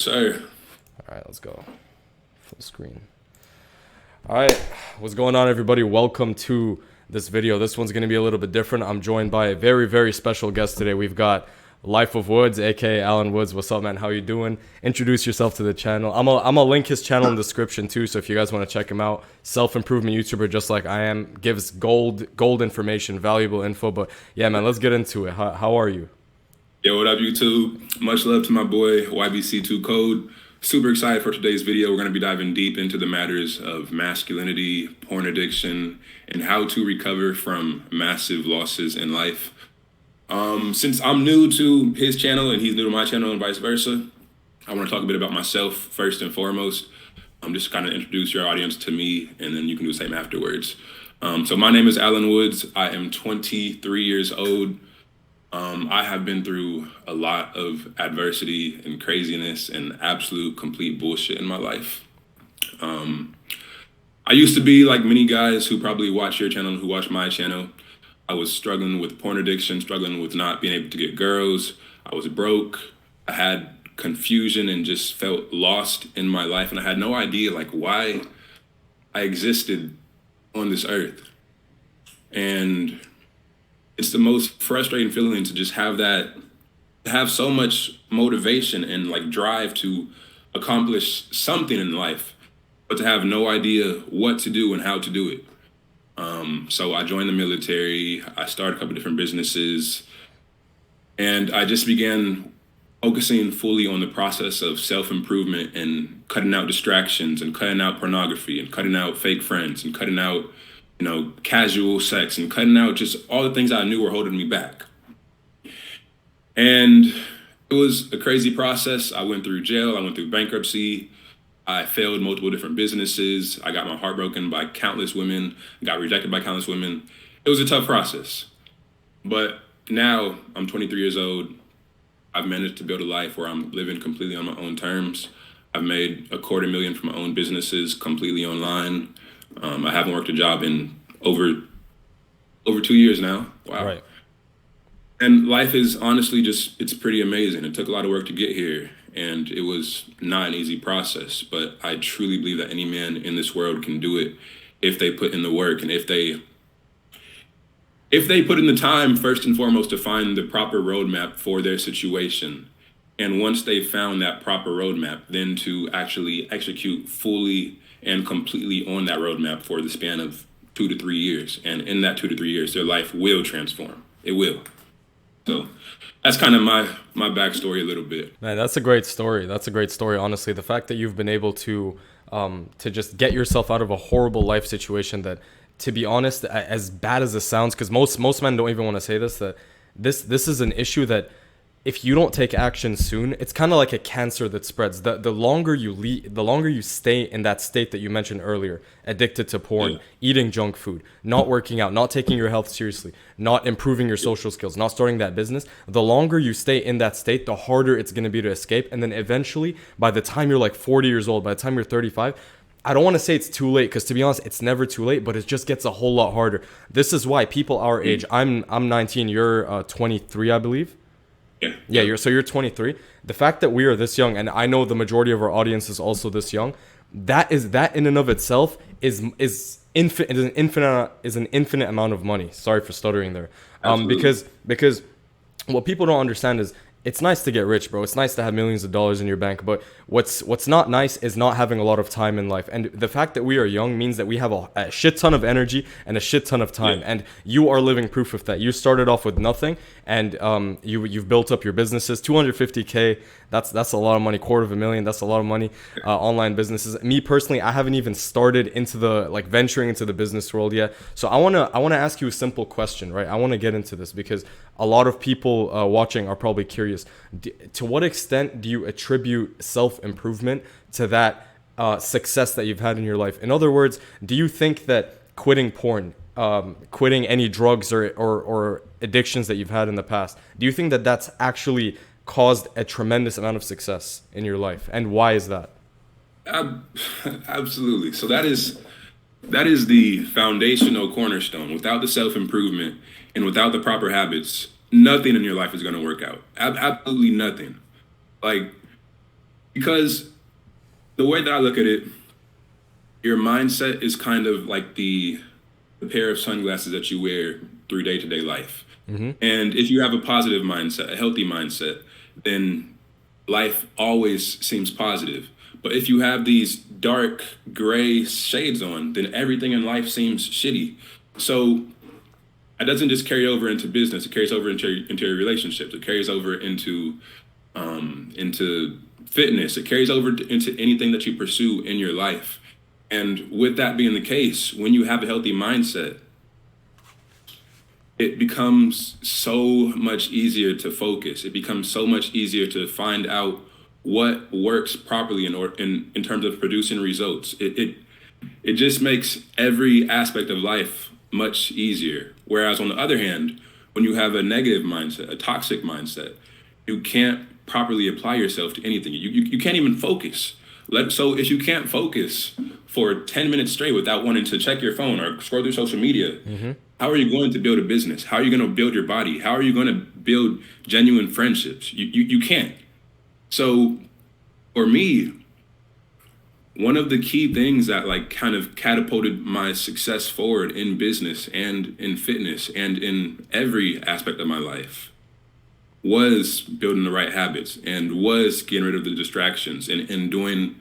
Sir, All right, let's go. Full screen. All right, what's going on, everybody? Welcome to this video. This one's going to be a little bit different. I'm joined by a very, very special guest today. We've got Life of Woods, aka Alan Woods. What's up, man? How you doing? Introduce yourself to the channel. I'm gonna link his channel in the description too. So if you guys want to check him out, self-improvement YouTuber just like I am, gives gold information, valuable info. But yeah, man, let's get into it. How are you? yo, what up, YouTube? Much love to my boy YBC2 Code. Super excited for today's video. We're going to be diving deep into the matters of masculinity, porn addiction, and how to recover from massive losses in life. Since I'm new to his channel and he's new to my channel and vice versa, I want to talk a bit about myself first and foremost. Just kind of introduce your audience to me, and then you can do the same afterwards. So my name is Alan Woods. I am 23 years old. I have been through a lot of adversity and craziness and absolute complete bullshit in my life. I used to be like many guys who probably watch your channel and who watch my channel. I was struggling with porn addiction, struggling with not being able to get girls. I was broke. I had confusion and just felt lost in my life. And I had no idea like why I existed on this earth. And it's the most frustrating feeling to just have that, to have so much motivation and like drive to accomplish something in life, but to have no idea what to do and how to do it. So I joined the military. I started a couple different businesses, and I just began focusing fully on the process of self-improvement and cutting out distractions and cutting out pornography and cutting out fake friends and cutting out casual sex and cutting out just all the things I knew were holding me back. And it was a crazy process. I went through jail. I went through bankruptcy. I failed multiple different businesses. I got my heart broken by countless women, got rejected by countless women. It was a tough process. But now I'm 23 years old. I've managed to build a life where I'm living completely on my own terms. I've made $250,000 from my own businesses completely online. I haven't worked a job in over 2 years now. Wow. Right. And life is honestly it's pretty amazing. It took a lot of work to get here, and it was not an easy process, but I truly believe that any man in this world can do it if they put in the work and if they put in the time, first and foremost, to find the proper roadmap for their situation. And once they found that proper roadmap, then to actually execute fully and completely on that roadmap for the span of 2 to 3 years. And in that 2 to 3 years, their life will transform. It will. So that's kind of my backstory a little bit. Man, that's a great story. That's a great story, honestly. The fact that you've been able to just get yourself out of a horrible life situation that, to be honest, as bad as it sounds, because most men don't even want to say this, that this is an issue that if you don't take action soon, it's kind of like a cancer that spreads. The longer the longer you stay in that state that you mentioned earlier, addicted to porn, eating junk food, not working out, not taking your health seriously, not improving your social skills, not starting that business, the longer you stay in that state, the harder it's going to be to escape. And then eventually, by the time you're like 40 years old, by the time you're 35, I don't want to say it's too late, because to be honest, it's never too late, but it just gets a whole lot harder. This is why people our age, I'm 19, you're 23, I believe. Yeah, you're 23. The fact that we are this young, and I know the majority of our audience is also this young, that in and of itself is an infinite amount of money. Sorry for stuttering there. Because what people don't understand is it's nice to get rich, bro. It's nice to have millions of dollars in your bank, but what's not nice is not having a lot of time in life. And the fact that we are young means that we have a shit ton of energy and a shit ton of time. Yeah. And you are living proof of that. You started off with nothing, and you've built up your businesses. 250K, that's a lot of money. $250,000, that's a lot of money. Online businesses. Me personally, I haven't even started into venturing into the business world yet. So I wanna ask you a simple question, right? I want to get into this because a lot of people watching are probably curious. To what extent do you attribute self-improvement to that success that you've had in your life? In other words, do you think that quitting porn, quitting any drugs or addictions that you've had in the past, do you think that that's actually caused a tremendous amount of success in your life? And why is that? Absolutely. So that is the foundational cornerstone. Without the self-improvement and without the proper habits, nothing in your life is going to work out. Absolutely nothing. Like, Because the way that I look at it, your mindset is kind of like the pair of sunglasses that you wear through day to day life. Mm-hmm. And if you have a positive mindset, a healthy mindset, then life always seems positive. But if you have these dark gray shades on, then everything in life seems shitty. So it doesn't just carry over into business; it carries over into your relationships. It carries over into fitness. It carries over into anything that you pursue in your life. And with that being the case, when you have a healthy mindset, it becomes so much easier to focus. It becomes so much easier to find out what works properly in terms of producing results. It just makes every aspect of life much easier. Whereas on the other hand, when you have a negative mindset, a toxic mindset, you can't properly apply yourself to anything. You can't even focus. So if you can't focus for 10 minutes straight without wanting to check your phone or scroll through social media, Mm-hmm. how are you going to build a business? How are you going to build your body? How are you going to build genuine friendships? You can't. So for me, one of the key things that like kind of catapulted my success forward in business and in fitness and in every aspect of my life was building the right habits and was getting rid of the distractions and doing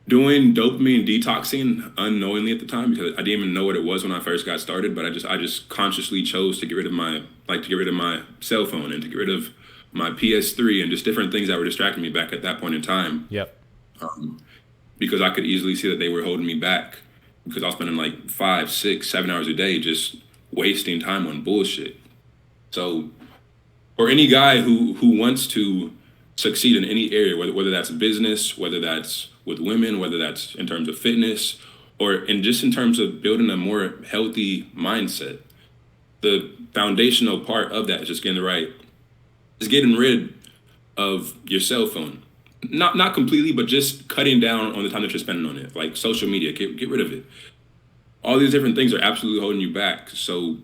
dopamine detoxing unknowingly at the time, because I didn't even know what it was when I first got started, but I just consciously chose to get rid of my cell phone and to get rid of my PS3 and just different things that were distracting me back at that point in time, Yep. because I could easily see that they were holding me back, because I was spending like 5, 6, 7 hours a day just wasting time on bullshit. So for any guy who wants to succeed in any area, whether that's business, whether that's with women, whether that's in terms of fitness, or in terms of building a more healthy mindset, the foundational part of that is just getting rid of your cell phone. Not completely, but just cutting down on the time that you're spending on it. Like social media, get rid of it. All these different things are absolutely holding you back. So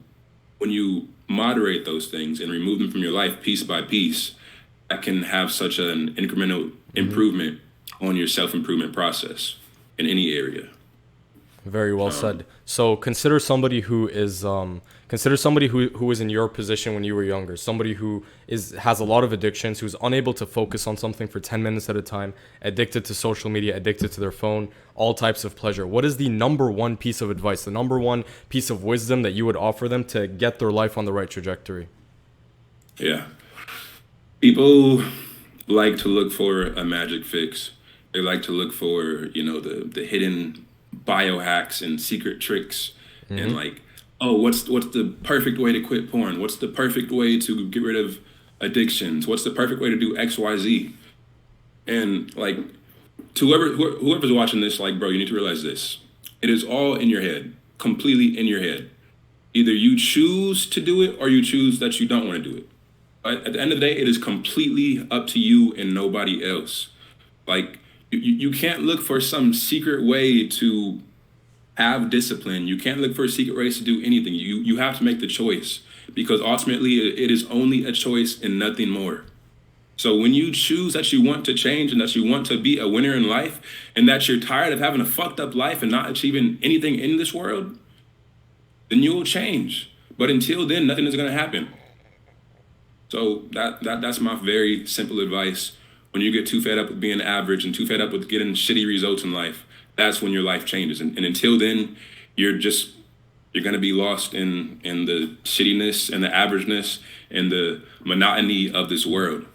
when you moderate those things and remove them from your life piece by piece, that can have such an incremental Mm-hmm. improvement on your self-improvement process in any area. Very well said. So consider somebody who was in your position when you were younger, somebody who has a lot of addictions, who's unable to focus on something for 10 minutes at a time, addicted to social media, addicted to their phone, all types of pleasure. What is the number one piece of advice, the number one piece of wisdom that you would offer them to get their life on the right trajectory? Yeah. People like to look for a magic fix. They like to look for, the hidden biohacks and secret tricks, and Mm-hmm. like, oh, what's the perfect way to quit porn? What's the perfect way to get rid of addictions? What's the perfect way to do XYZ? And like, to whoever's watching this, like, bro, you need to realize this. It is all in your head, completely in your head. Either you choose to do it or you choose that you don't want to do it. But at the end of the day, it is completely up to you and nobody else. Like, you can't look for some secret way to have discipline. You can't look for secret ways to do anything. You have to make the choice, because ultimately it is only a choice and nothing more. So when you choose that you want to change and that you want to be a winner in life, and that you're tired of having a fucked up life and not achieving anything in this world, then you will change. But until then, nothing is going to happen. So that's my very simple advice. When you get too fed up with being average and too fed up with getting shitty results in life, that's when your life changes. And until then, you're going to be lost in the shittiness and the averageness and the monotony of this world.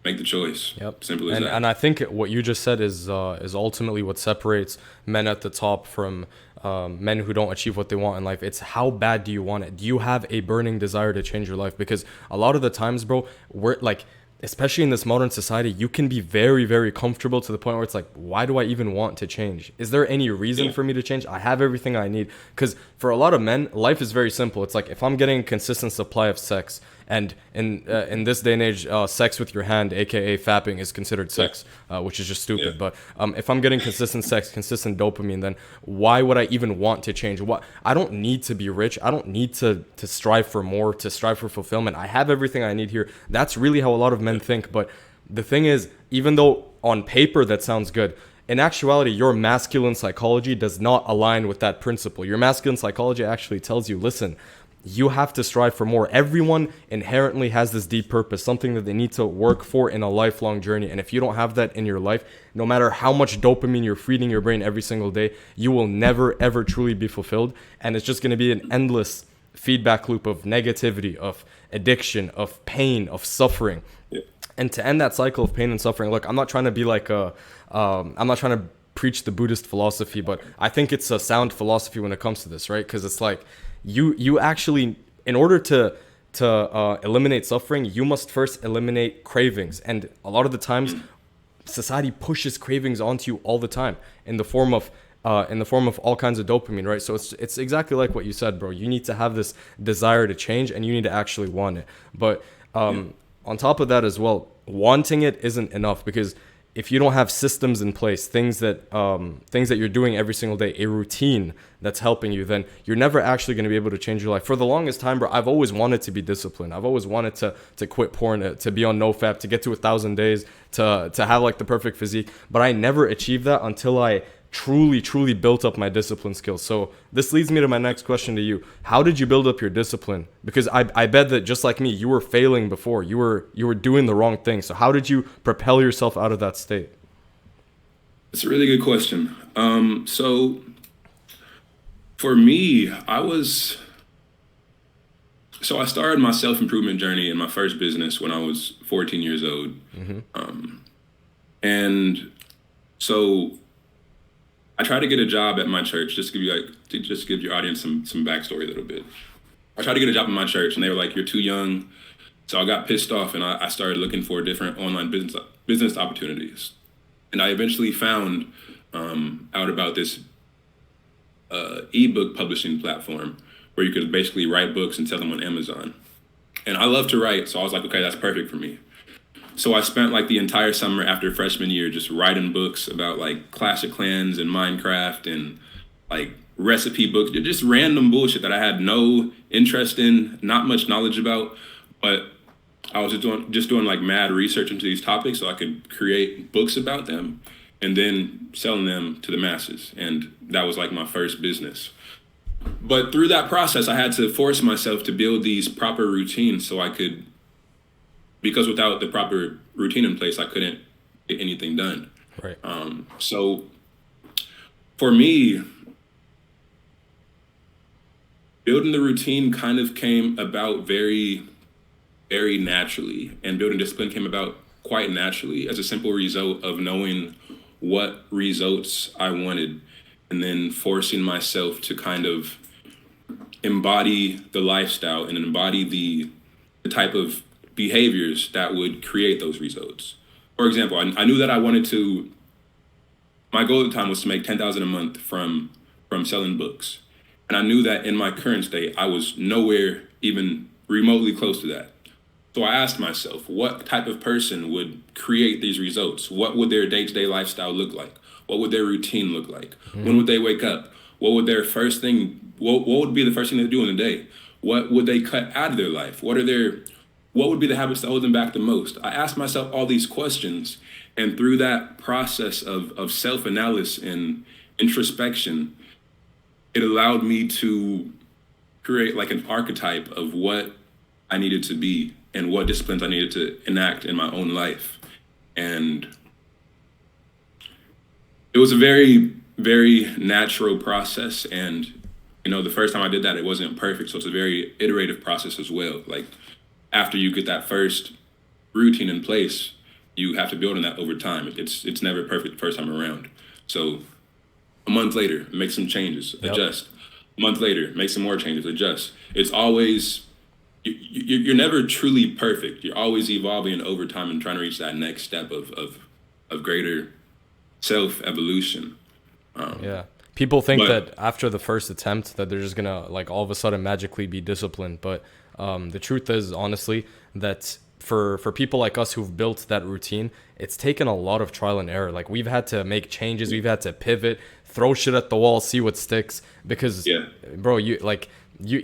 Make the choice. Yep. Simple as And that. and I think what you just said is ultimately what separates men at the top from men who don't achieve what they want in life. It's how bad do you want it? Do you have a burning desire to change your life? Because a lot of the times, bro, we're like, especially in this modern society, you can be very, very comfortable to the point where it's like, why do I even want to change? Is there any reason Yeah. for me to change? I have everything I need. Because for a lot of men, life is very simple. It's like, if I'm getting a consistent supply of sex, And in this day and age, sex with your hand, aka fapping, is considered sex, which is just stupid. But if I'm getting consistent sex, consistent dopamine, then why would I even want to change? What I don't need to be rich. I don't need to strive for more, to strive for fulfillment. I have everything I need here. That's really how a lot of men think. But the thing is, even though on paper that sounds good, in actuality, your masculine psychology does not align with that principle. Your masculine psychology actually tells you, listen, you have to strive for more. Everyone inherently has this deep purpose, something that they need to work for in a lifelong journey. And if you don't have that in your life, no matter how much dopamine you're feeding your brain every single day, you will never, ever truly be fulfilled. And it's just going to be an endless feedback loop of negativity, of addiction, of pain, of suffering. And to end that cycle of pain and suffering, look, I'm not trying to be like I'm not trying to preach the Buddhist philosophy, but I think it's a sound philosophy when it comes to this, right? Because it's like you actually, in order to eliminate suffering, you must first eliminate cravings. And a lot of the times, society pushes cravings onto you all the time in the form of all kinds of dopamine, right? So it's exactly like what you said, bro. You need to have this desire to change, and you need to actually want it. But on top of that as well, wanting it isn't enough, because if you don't have systems in place, things that you're doing every single day, a routine that's helping you, then you're never actually going to be able to change your life. For the longest time, bro, I've always wanted to be disciplined. I've always wanted to quit porn, to be on NoFap, to get to 1,000 days, to have like the perfect physique. But I never achieved that until I truly built up my discipline skills. So this leads me to my next question to you. How did you build up your discipline? Because I bet that just like me, you were failing before. You were doing the wrong thing. So how did you propel yourself out of that state? It's a really good question. So for me, I started my self-improvement journey in my first business when I was 14 years old. And so I tried to get a job at my church, just to give your audience some backstory a little bit. I tried to get a job in my church, and they were like, "You're too young." So I got pissed off, and I started looking for different online business opportunities. And I eventually found out about this ebook publishing platform where you could basically write books and sell them on Amazon. And I love to write, so I was like, okay, that's perfect for me. So I spent like the entire summer after freshman year just writing books about like Clash of Clans and Minecraft and like recipe books, just random bullshit that I had no interest in, not much knowledge about, but I was just doing like mad research into these topics so I could create books about them and then selling them to the masses. And that was like my first business. But through that process, I had to force myself to build these proper routines so I could, because without the proper routine in place, I couldn't get anything done. Right. So for me, building the routine kind of came about very, very naturally, and building discipline came about quite naturally as a simple result of knowing what results I wanted and then forcing myself to kind of embody the lifestyle and embody the type of behaviors that would create those results. For example, I knew that I wanted to, my goal at the time was to make $10,000 a month from selling books. And I knew that in my current state, I was nowhere even remotely close to that. So I asked myself, what type of person would create these results? What would their day-to-day lifestyle look like? What would their routine look like? Mm-hmm. When would they wake up? What would their first thing, what would be the first thing they do in the day? What would they cut out of their life? What would be the habits that hold them back the most? I asked myself all these questions, and through that process of self-analysis and introspection, it allowed me to create like an archetype of what I needed to be and what disciplines I needed to enact in my own life. And it was a very, very natural process. And, you know, the first time I did that, it wasn't perfect. So it's a very iterative process as well. Like, after you get that first routine in place, you have to build on that over time. It's never perfect the first time around. So a month later, make some changes, adjust. A month later, make some more changes, adjust. It's always, you're never truly perfect. You're always evolving over time and trying to reach that next step of greater self-evolution. Yeah. People think that after the first attempt that they're just gonna like all of a sudden magically be disciplined, but The truth is, honestly, that for people like us who've built that routine, it's taken a lot of trial and error. Like we've had to make changes, we've had to pivot, throw shit at the wall, see what sticks. Because, Yeah. bro, you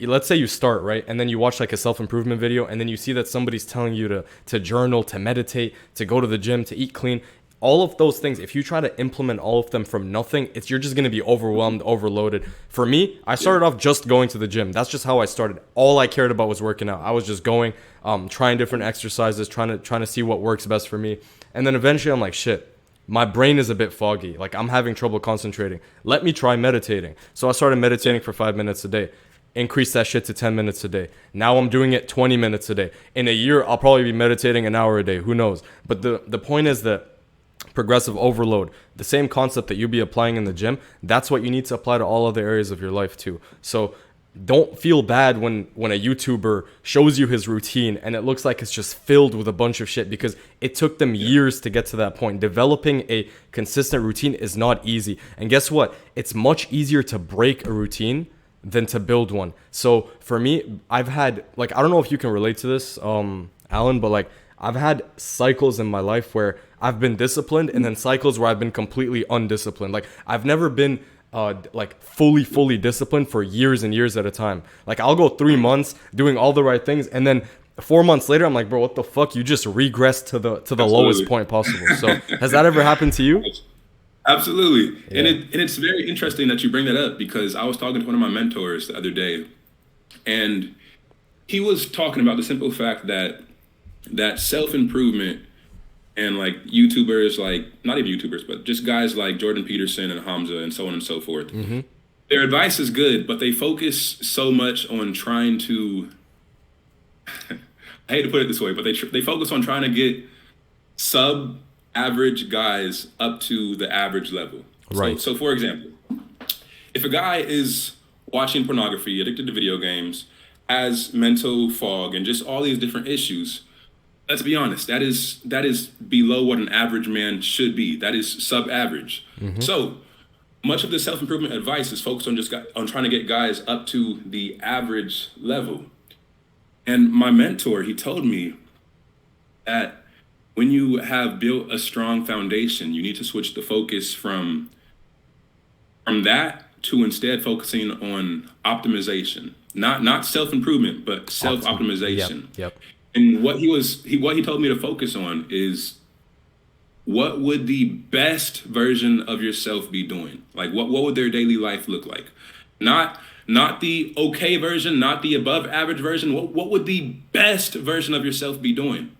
let's say you start right, and then you watch like a self-improvement video, and then you see that somebody's telling you to journal, to meditate, to go to the gym, to eat clean. All of those things, if you try to implement all of them from nothing, you're just gonna be overwhelmed, overloaded. For me, I started off just going to the gym. That's just how I started. All I cared about was working out. I was just going, trying different exercises, trying to see what works best for me. And then eventually I'm like, shit, my brain is a bit foggy. Like I'm having trouble concentrating. Let me try meditating. So I started meditating for 5 minutes a day. Increase that shit to 10 minutes a day. Now I'm doing it 20 minutes a day. In a year, I'll probably be meditating an hour a day. Who knows? But the point is that progressive overload, the same concept that you'll be applying in the gym, that's what you need to apply to all other areas of your life too. So don't feel bad when a YouTuber shows you his routine and it looks like it's just filled with a bunch of shit, because it took them years to get to that point. Developing a consistent routine is not easy. And guess what? It's much easier to break a routine than to build one. So for me, I've had, like, I don't know if you can relate to this, Alan, but like I've had cycles in my life where I've been disciplined, and then cycles where I've been completely undisciplined. Like I've never been like fully disciplined for years and years at a time. Like I'll go 3 months doing all the right things, and then 4 months later I'm like, bro, what the fuck? You just regressed to the lowest point possible. So has that ever happened to you? Absolutely. Yeah. And it's very interesting that you bring that up, because I was talking to one of my mentors the other day, and he was talking about the simple fact that self-improvement, and like YouTubers, like not even YouTubers, but just guys like Jordan Peterson and Hamza and so on and so forth. Mm-hmm. Their advice is good, but they focus so much on trying to, I hate to put it this way, but they focus on trying to get sub-average guys up to the average level. Right. So for example, if a guy is watching pornography, addicted to video games, has mental fog, and just all these different issues, let's be honest, that is below what an average man should be. That is sub-average. Mm-hmm. So much of the self-improvement advice is focused on trying to get guys up to the average level. And my mentor, he told me that when you have built a strong foundation, you need to switch the focus from that to instead focusing on optimization. Not self-improvement, but self-optimization. Yep. And what he told me to focus on is, what would the best version of yourself be doing? Like what would their daily life look like? Not the okay version, not the above average version. What would the best version of yourself be doing?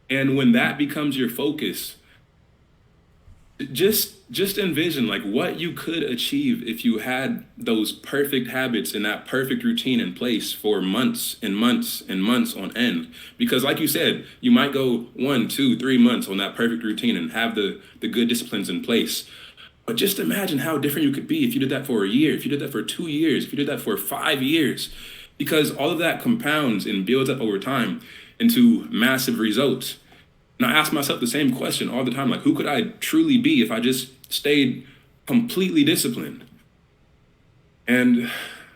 And when that becomes your focus, just envision like what you could achieve if you had those perfect habits and that perfect routine in place for months and months and months on end. Because like you said, you might go 1, 2, 3 months on that perfect routine and have the good disciplines in place. But just imagine how different you could be if you did that for a year, if you did that for 2 years, if you did that for 5 years. Because all of that compounds and builds up over time into massive results. And I ask myself the same question all the time, like, who could I truly be if I just stayed completely disciplined? And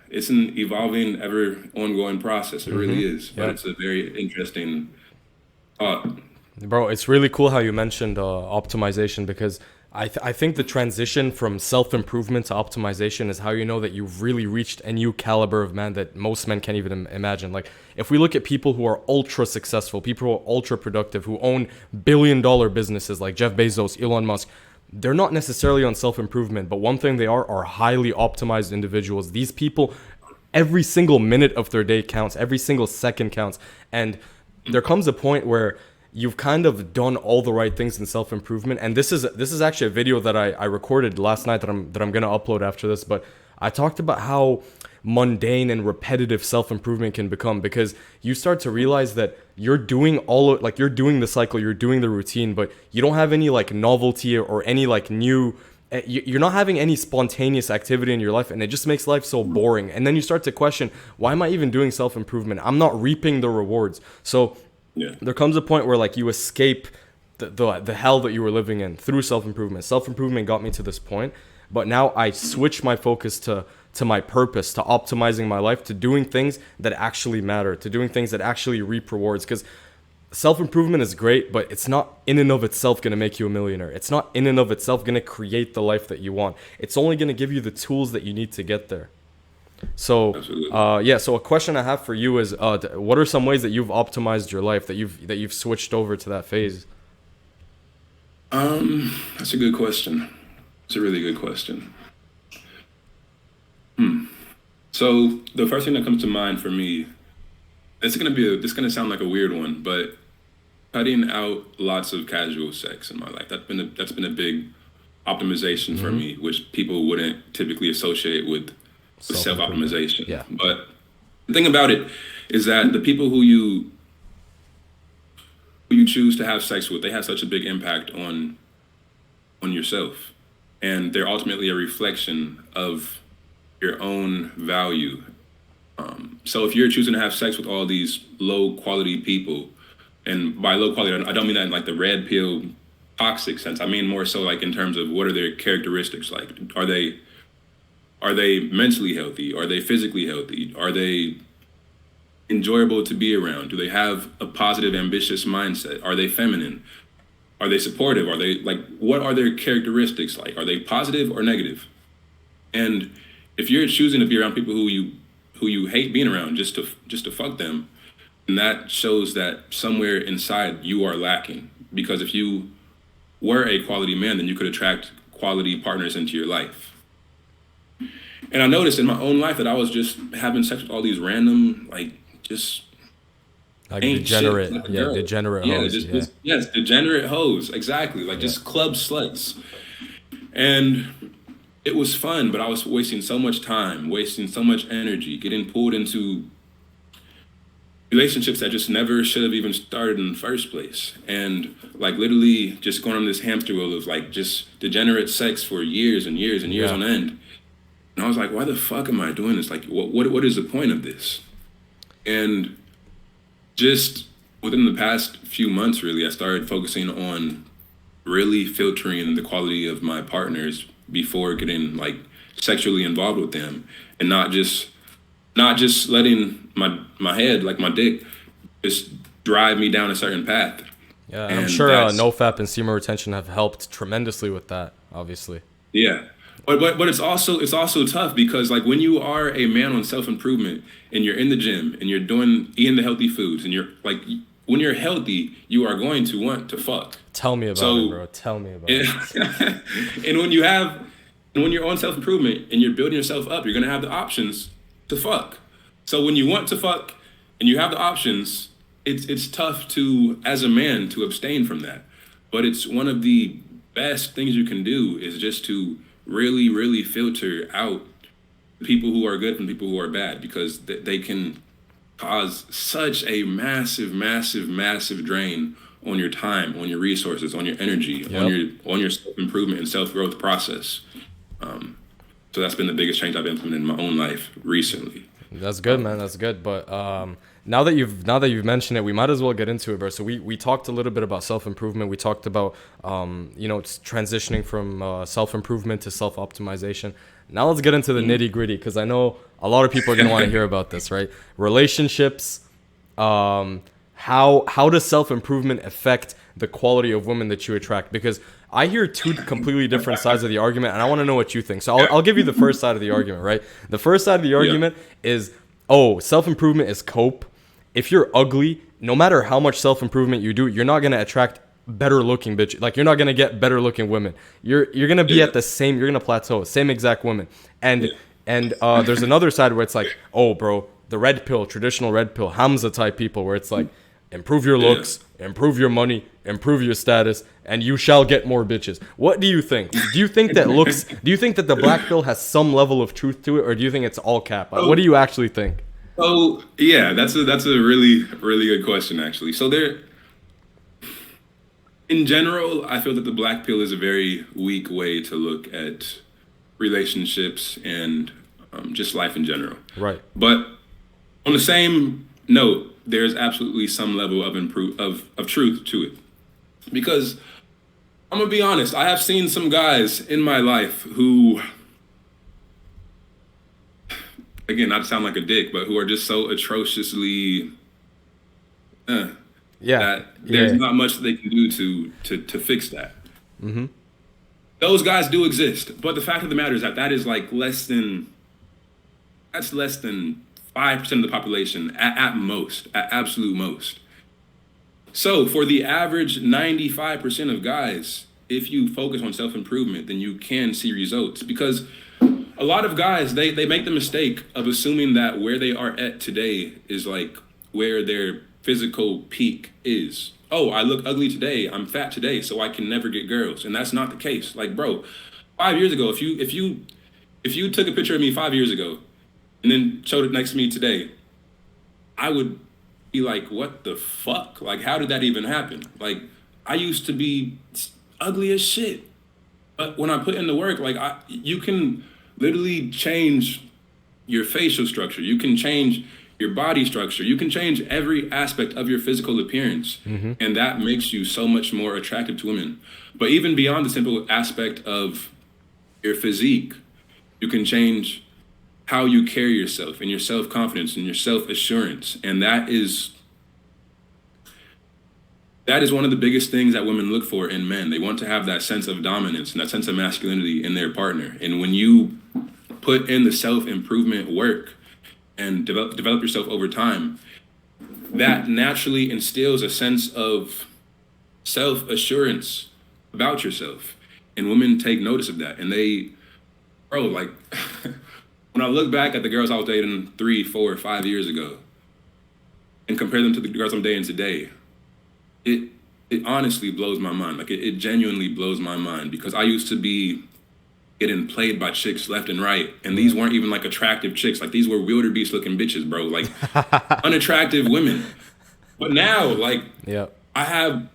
it's an evolving, ever ongoing process. It really is. But it's a very interesting thought. Bro, it's really cool how you mentioned optimization, because I think the transition from self-improvement to optimization is how you know that you've really reached a new caliber of man that most men can't even imagine. Like, if we look at people who are ultra successful, people who are ultra productive, who own billion-dollar businesses like Jeff Bezos, Elon Musk, they're not necessarily on self-improvement, but one thing they are highly optimized individuals. These people, every single minute of their day counts, every single second counts, and there comes a point where you've kind of done all the right things in self-improvement. And this is actually a video that I recorded last night that I'm gonna upload after this. But I talked about how mundane and repetitive self-improvement can become, because you start to realize that you're doing you're doing the cycle, you're doing the routine, but you don't have any like novelty or any like new, you're not having any spontaneous activity in your life, and it just makes life so boring. And then you start to question, why am I even doing self-improvement? I'm not reaping the rewards. So there comes a point where like you escape the hell that you were living in through self-improvement. Self-improvement got me to this point, but now I switch my focus to to my purpose, to optimizing my life, to doing things that actually matter, to doing things that actually reap rewards. Because self-improvement is great, but it's not in and of itself going to make you a millionaire. It's not in and of itself going to create the life that you want. It's only going to give you the tools that you need to get there. So, yeah. So a question I have for you is, what are some ways that you've optimized your life, that you've switched over to that phase? That's a good question. It's a really good question. So the first thing that comes to mind for me, it's gonna sound like a weird one, but cutting out lots of casual sex in my life. That's been a big optimization for me, which people wouldn't typically associate with self-optimization. Yeah. But the thing about it is that the people who you choose to have sex with, they have such a big impact on yourself, and they're ultimately a reflection of your own value. So if you're choosing to have sex with all these low quality people, and by low quality, I don't mean that in like the red pill toxic sense. I mean more so like in terms of what are their characteristics like? Are they mentally healthy? Are they physically healthy? Are they enjoyable to be around? Do they have a positive, ambitious mindset? Are they feminine? Are they supportive? Are they like, what are their characteristics like? Are they positive or negative? And if you're choosing to be around people who you hate being around just to fuck them, and that shows that somewhere inside you are lacking. Because if you were a quality man, then you could attract quality partners into your life. And I noticed in my own life that I was just having sex with all these random, like, just Like ain't degenerate, shit like a yeah, girl. degenerate Yeah, hoes, yeah, yes, degenerate hoes, exactly. Like yeah, just club sluts. And it was fun, but I was wasting so much time, wasting so much energy, getting pulled into relationships that just never should have even started in the first place. And like literally just going on this hamster wheel of like just degenerate sex for years and years and years yeah. on end. And I was like, why the fuck am I doing this? Like, what is the point of this? And just within the past few months, really, I started focusing on really filtering the quality of my partners before getting like sexually involved with them, and not just letting my head, like my dick, just drive me down a certain path. Yeah, and I'm And sure that's NoFap and semen retention have helped tremendously with that, obviously. yeah. But it's also tough because like when you are a man on self improvement and you're in the gym and you're eating the healthy foods and you're like when you're healthy, you are going to want to fuck. Tell me about it, So bro. Tell me about it. and when you're on self improvement and you're building yourself up, you're gonna have the options to fuck. So when you want to fuck and you have the options, it's tough to as a man to abstain from that. But it's one of the best things you can do is just to really, really filter out people who are good from people who are bad because they can cause such a massive, massive, massive drain on your time, on your resources, on your energy, Yep. on your self improvement and self growth process. So that's been the biggest change I've implemented in my own life recently. That's good, man. That's good. But now that you've mentioned it, we might as well get into it, bro. So we talked a little bit about self improvement. We talked about it's transitioning from self improvement to self optimization. Now let's get into the nitty gritty because I know a lot of people are gonna want to hear about this, right? Relationships. How does self improvement affect the quality of women that you attract? Because I hear two completely different sides of the argument, and I want to know what you think. So I'll give you the first side of the argument, right? The first side of the argument is, oh, self improvement is cope. If you're ugly, no matter how much self improvement you do, you're not gonna attract better looking bitch. Like you're not gonna get better looking women. You're gonna be at the same. You're gonna plateau. Same exact women. And there's another side where it's like, oh, bro, the red pill, traditional red pill, Hamza type people, where it's like, improve your looks, improve your money, improve your status, and you shall get more bitches. What do you think? Do you think that looks? Do you think that the black pill has some level of truth to it, or do you think it's all cap? Like, what do you actually think? So yeah, that's a really really good question actually. So in general, I feel that the black pill is a very weak way to look at relationships and just life in general. Right. But on the same note, there's absolutely some level of truth to it. Because I'm gonna be honest, I have seen some guys in my life who again, not to sound like a dick, but who are just so atrociously Yeah, that there's yeah. not much they can do to fix that. Mm-hmm. Those guys do exist, but the fact of the matter is that that is like less than 5% of the population at most, at absolute most. So for the average 95% of guys, if you focus on self improvement, then you can see results because a lot of guys they make the mistake of assuming that where they are at today is like where their physical peak is. Oh, I look ugly today, I'm fat today, so I can never get girls. And that's not the case. Like, bro, 5 years ago, if you took a picture of me 5 years ago and then showed it next to me today, I would be like, what the fuck? Like, how did that even happen? Like, I used to be ugly as shit. But when I put in the work, like you can literally change your facial structure. You can change your body structure. You can change every aspect of your physical appearance. Mm-hmm. And that makes you so much more attractive to women. But even beyond the simple aspect of your physique, you can change how you carry yourself and your self-confidence and your self-assurance. And that is one of the biggest things that women look for in men. They want to have that sense of dominance and that sense of masculinity in their partner. And when you put in the self-improvement work and develop yourself over time, that naturally instills a sense of self-assurance about yourself. And women take notice of that. And they, bro, like, when I look back at the girls I was dating 3, 4, 5 years ago and compare them to the girls I'm dating today, it honestly blows my mind. Like it genuinely blows my mind because I used to be getting played by chicks left and right, and these weren't even like attractive chicks. Like these were wildebeest looking bitches, bro. Like unattractive women. But now, like, Yeah. I have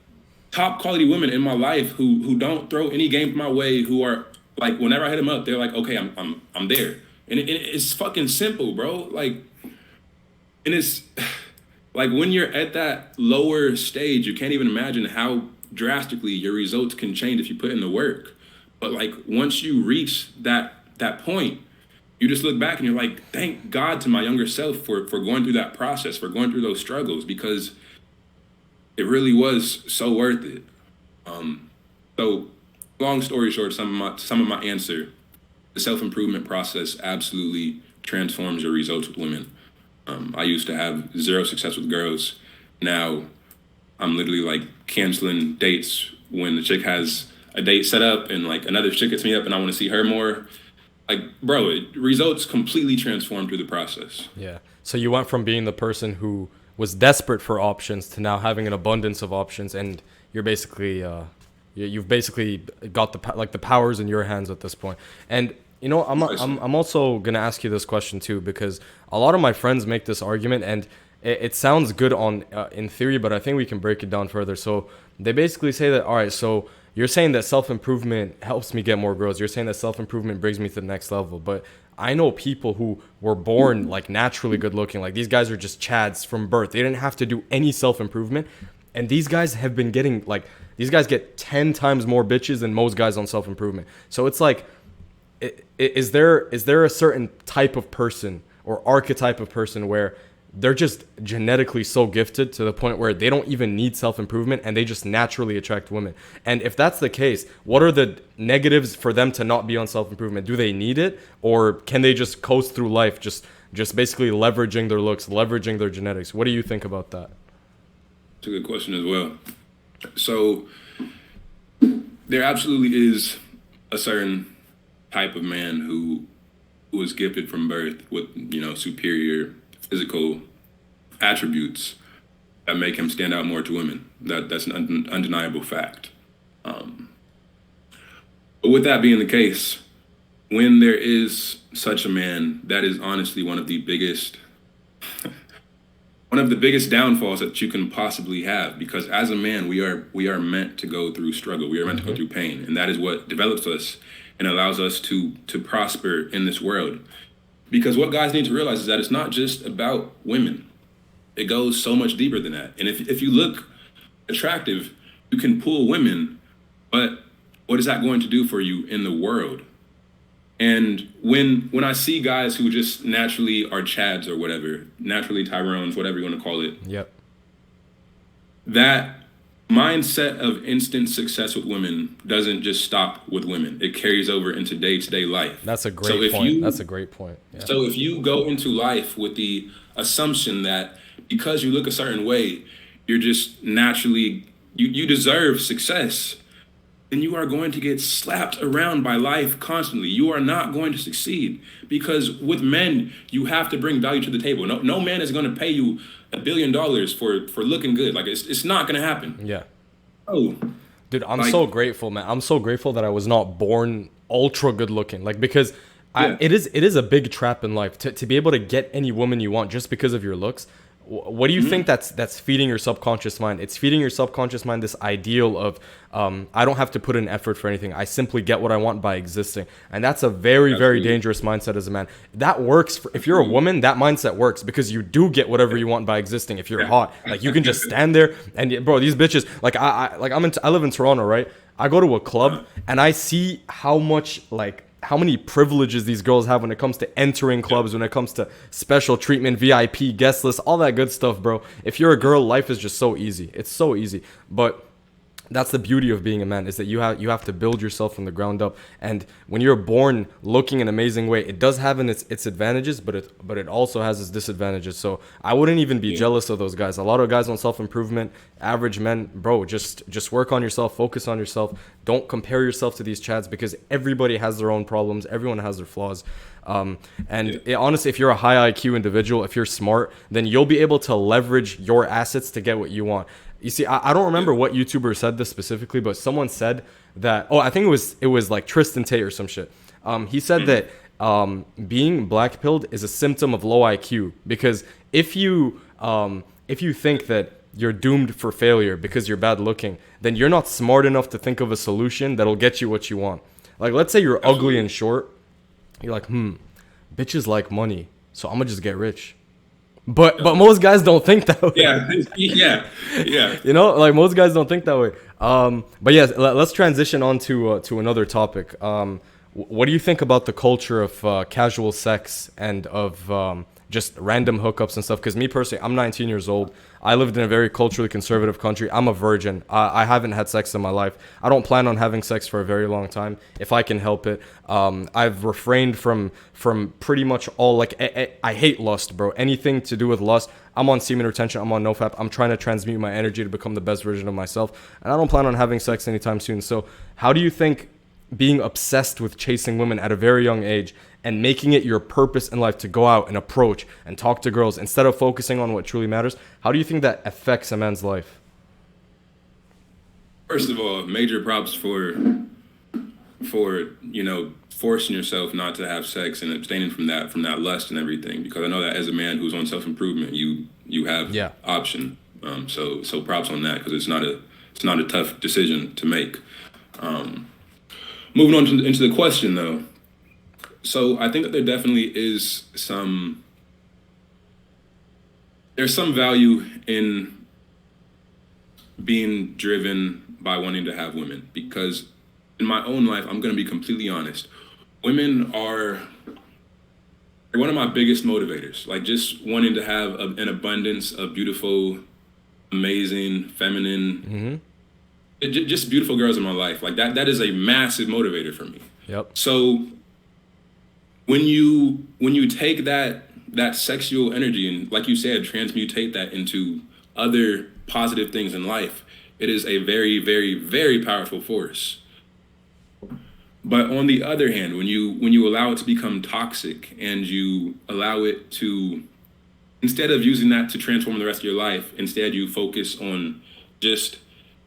top quality women in my life who don't throw any game my way. Who are like, whenever I hit them up, they're like, okay, I'm there, and it's fucking simple, bro. Like, and it's like when you're at that lower stage, you can't even imagine how drastically your results can change if you put in the work. But like once you reach that point, you just look back and you're like, thank God to my younger self for going through that process, for going through those struggles, because it really was so worth it. So long story short, some of my answer, the self-improvement process absolutely transforms your results with women. I used to have zero success with girls. Now I'm literally like canceling dates when the chick has a date set up and like another chick hits me up and I want to see her more. Like, bro, results completely transformed through the process. Yeah. So you went from being the person who was desperate for options to now having an abundance of options, and you're basically you've basically got the powers in your hands at this point. And you know, I'm also gonna ask you this question too, because a lot of my friends make this argument, and it sounds good on in theory, but I think we can break it down further. So they basically say that, all right, so you're saying that self-improvement helps me get more girls. You're saying that self-improvement brings me to the next level. But I know people who were born like naturally good looking. Like these guys are just chads from birth. They didn't have to do any self-improvement. And these guys have been getting like, these guys get 10 times more bitches than most guys on self-improvement. So it's like, is there a certain type of person or archetype of person where they're just genetically so gifted to the point where they don't even need self-improvement and they just naturally attract women? And if that's the case, what are the negatives for them to not be on self-improvement? Do they need it, or can they just coast through life just basically leveraging their looks, leveraging their genetics? What do you think about that? It's a good question as well. So there absolutely is a certain type of man who is gifted from birth with, superior physical attributes that make him stand out more to women. That's an undeniable fact. But with that being the case, when there is such a man, that is honestly one of the biggest downfalls that you can possibly have, because as a man we are meant to go through struggle. We are meant to go through pain, and that is what develops us and allows us to prosper in this world. Because what guys need to realize is that it's not just about women. It goes so much deeper than that. And if you look attractive, you can pull women, but what is that going to do for you in the world? And when I see guys who just naturally are Chads or whatever, naturally Tyrones, whatever you want to call it, Yep. that mindset of instant success with women doesn't just stop with women. It carries over into day-to-day life. That's a So great if point. you That's a great point. Yeah. so if you go into life with the assumption that because you look a certain way, you're just naturally you deserve success, then you are going to get slapped around by life constantly. You are not going to succeed because with men, you have to bring value to the table. No man is going to pay you $1 billion for looking good. Like it's not going to happen. Yeah. Oh, Dude, I'm like so grateful, man. I'm so grateful that I was not born ultra good looking. Like because yeah, it is a big trap in life to be able to get any woman you want just because of your looks. What do you think that's feeding your subconscious mind? It's feeding your subconscious mind this ideal of I don't have to put in effort for anything. I simply get what I want by existing, and that's a very very absolutely, dangerous mindset as a man. That works if you're a woman. That mindset works because you do get whatever you want by existing. If you're hot, like you can just stand there and bro, these bitches like I live in Toronto, right? I go to a club and I see how much like how many privileges these girls have when it comes to entering clubs, when it comes to special treatment, VIP, guest list, all that good stuff, bro. If you're a girl, life is just so easy. It's so easy. But that's the beauty of being a man is that you have to build yourself from the ground up. And when you're born looking an amazing way, it does have its advantages, but it also has its disadvantages. So I wouldn't even be yeah, jealous of those guys. A lot of guys on self-improvement, average men, bro, just work on yourself, focus on yourself. Don't compare yourself to these chads because everybody has their own problems, everyone has their flaws. And yeah, honestly, if you're a high IQ individual, if you're smart, then you'll be able to leverage your assets to get what you want. You see, I don't remember what YouTuber said this specifically, but someone said that. Oh, I think it was like Tristan Tate or some shit. He said that being black pilled is a symptom of low IQ because if you think that you're doomed for failure because you're bad looking, then you're not smart enough to think of a solution that'll get you what you want. Like, let's say you're ugly absolutely. and short. You're like, bitches like money, so I'm gonna just get rich. But most guys don't think that way. Yeah, yeah, yeah. You know, like most guys don't think that way. But yeah, let's transition on to another topic. What do you think about the culture of casual sex and of just random hookups and stuff? Because me personally, I'm 19 years old. I lived in a very culturally conservative country. I'm a virgin. I haven't had sex in my life. I don't plan on having sex for a very long time if I can help it. I've refrained from pretty much all like I hate lust, bro. Anything to do with lust. I'm on semen retention. I'm on NoFap. I'm trying to transmute my energy to become the best version of myself, and I don't plan on having sex anytime soon. So, how do you think being obsessed with chasing women at a very young age and making it your purpose in life to go out and approach and talk to girls instead of focusing on what truly matters, how do you think that affects a man's life? First of all, major props for forcing yourself not to have sex and abstaining from that lust and everything, because I know that as a man who's on self-improvement, you have Yeah. option. So props on that, because it's not a tough decision to make. Moving on into the question though, so I think that there definitely is there's some value in being driven by wanting to have women, because in my own life, I'm going to be completely honest, women are one of my biggest motivators. Like, just wanting to have an abundance of beautiful, amazing, feminine, just beautiful girls in my life. Like, that is a massive motivator for me. Yep. So when you take that sexual energy and, like you said, transmutate that into other positive things in life, it is a very, very, very powerful force. But on the other hand, when you allow it to become toxic and you allow it to, instead of using that to transform the rest of your life, instead you focus on just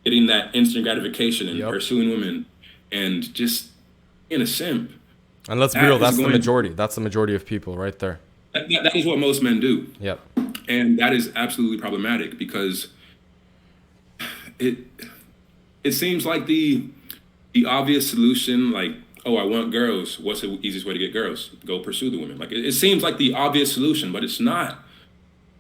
getting that instant gratification and Yep. pursuing women and just being a simp. And let's be That real, is that's the going majority. That's the majority of people right there. that is what most men do. Yep. And that is absolutely problematic, because it it seems like the obvious solution, like, oh, I want girls. What's the easiest way to get girls? Go pursue the women. Like, it seems like the obvious solution, but it's not,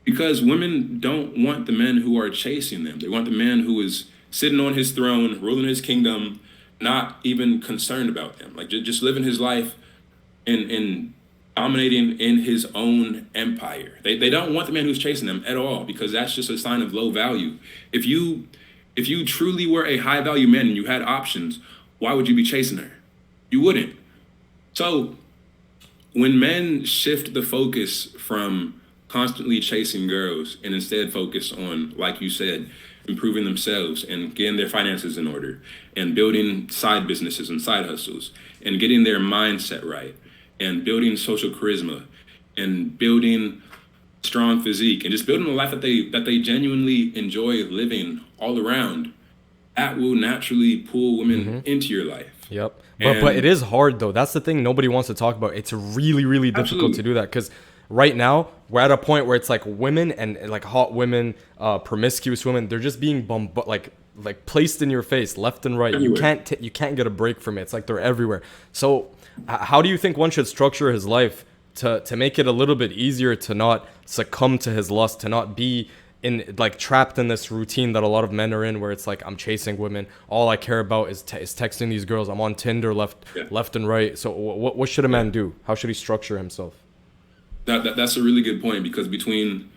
because women don't want the men who are chasing them. They want the man who is sitting on his throne, ruling his kingdom, not even concerned about them. Like, just living his life and dominating in his own empire. They don't want the man who's chasing them at all, because that's just a sign of low value. If you truly were a high value man and you had options, why would you be chasing her? You wouldn't. So when men shift the focus from constantly chasing girls and instead focus on, like you said, improving themselves and getting their finances in order and building side businesses and side hustles and getting their mindset right and building social charisma and building strong physique and just building a life that they genuinely enjoy living all around, that will naturally pull women into your life. Yep. But it is hard though. That's the thing nobody wants to talk about. It's really, really difficult to do that, because right now we're at a point where it's like women and like hot women, promiscuous women, they're just being like placed in your face left and right. Everywhere. You can't get a break from it. It's like they're everywhere. So how do you think one should structure his life to make it a little bit easier to not succumb to his lust, to not be in like trapped in this routine that a lot of men are in, where it's like, I'm chasing women, all I care about is texting these girls, I'm on Tinder left and right. So what should a man do? How should he structure himself? That's a really good point, because between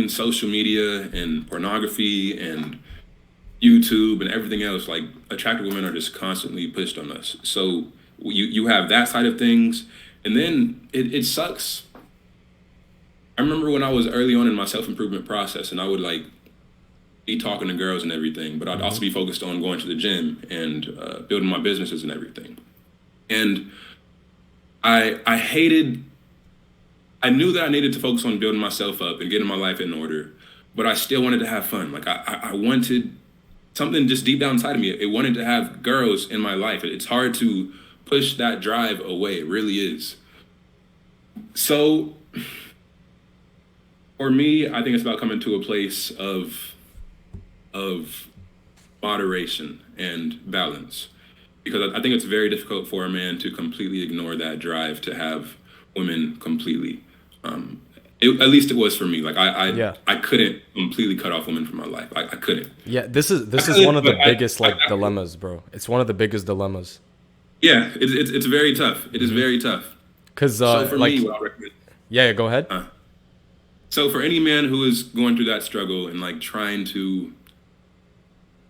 social media and pornography and YouTube and everything else, like, attractive women are just constantly pushed on us. So you have that side of things, and then it sucks. I remember when I was early on in my self-improvement process, and I would like be talking to girls and everything, but I'd also be focused on going to the gym and building my businesses and everything. And I knew that I needed to focus on building myself up and getting my life in order, but I still wanted to have fun. Like I wanted something just deep down inside of me. It wanted to have girls in my life. It's hard to push that drive away. It really is. So for me, I think it's about coming to a place of moderation and balance, because I think it's very difficult for a man to completely ignore that drive to have women completely. At least it was for me. Like I couldn't completely cut off women from my life. I couldn't. Yeah, this is one of the biggest dilemmas, bro. It's one of the biggest dilemmas. Yeah, it's very tough. It is very tough. Cause So for me, what I recommend. yeah, go ahead. So for any man who is going through that struggle and like trying to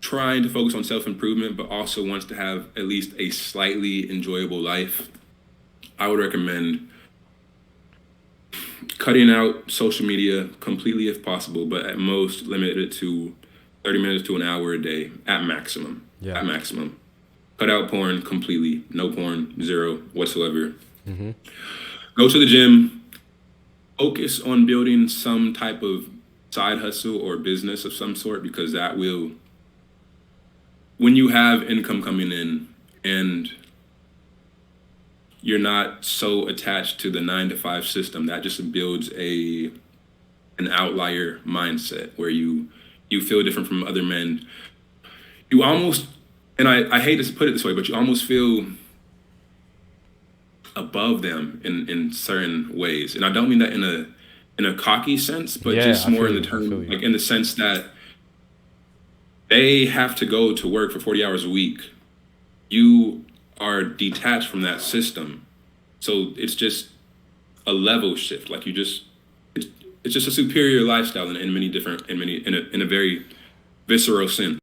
focus on self-improvement, but also wants to have at least a slightly enjoyable life, I would recommend cutting out social media completely if possible, but at most limit it to 30 minutes to an hour a day at maximum. Yeah. At maximum. Cut out porn completely. No porn, zero whatsoever. Go to the gym. Focus on building some type of side hustle or business of some sort, because that will, when you have income coming in and you're not so attached to the 9-to-5 system, that just builds an outlier mindset where you feel different from other men. You almost, and I hate to put it this way, but you almost feel above them in certain ways. And I don't mean that in a cocky sense, but just more in the term, like in the sense that they have to go to work for 40 hours a week. You are detached from that system. So it's just a level shift. Like it's just a superior lifestyle in a very visceral sense.